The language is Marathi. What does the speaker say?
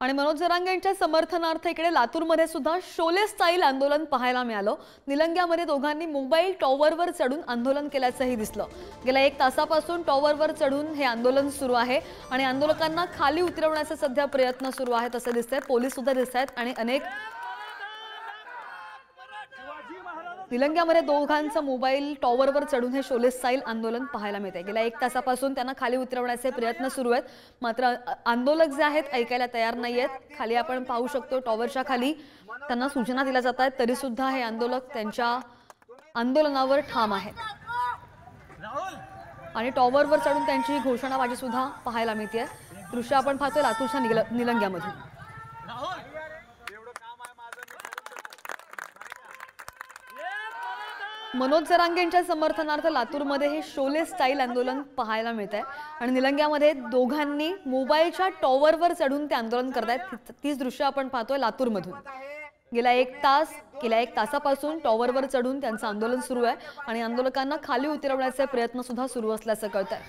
आणि मनोज जरांगे यांच्या समर्थनार्थ इकडे लातूरमध्ये सुद्धा शोले स्टाईल आंदोलन पाहायला मिळालं। निलंग्यामध्ये दोघांनी मोबाईल टॉवरवर चढून आंदोलन केल्याचंही दिसलं। गेल्या 1 तासापासून टॉवरवर चढून हे आंदोलन सुरू आहे आणि आंदोलकांना खाली उतरवण्याचे सध्या प्रयत्न सुरू आहेत असं दिसतंय। पोलीस सुद्धा दिसतायत आणि अनेक निलंग्यामध्ये दोघांचा मोबाईल टॉवरवर चढून हे शोले स्टाईल आंदोलन पाहायला मिळते। गेल्या 1 तासापासून त्यांना खाली उतरवण्याचे प्रयत्न सुरू आहेत, मात्र आंदोलक जे आहेत ऐकायला तयार नाहीयेत। खाली आपण पाहू शकतो टॉवरच्या खाली त्यांना सूचना दिल्या जात आहेत, तरी सुद्धा हे आंदोलक त्यांच्या आंदोलनावर ठाम आहेत आणि टॉवरवर चढून त्यांची घोषणाबाजी सुद्धा पाहायला मिळते। दृश्य आपण पाहतोय लातूरच्या निलंग्यामध्ये। मनोज जरांगे यांच्या समर्थनार्थ लातूरमध्ये हे शोले स्टाईल आंदोलन पाहायला मिळतंय आणि निलंग्यामध्ये दोघांनी मोबाईलच्या टॉवरवर चढून ते आंदोलन करतायत। तीच दृश्य आपण पाहतोय लातूरमधून। गेल्या 1 तासापासून टॉवरवर चढून त्यांचं आंदोलन सुरू आहे आणि आंदोलकांना खाली उतरवण्याचे प्रयत्न सुद्धा सुरू असल्याचं कळतंय।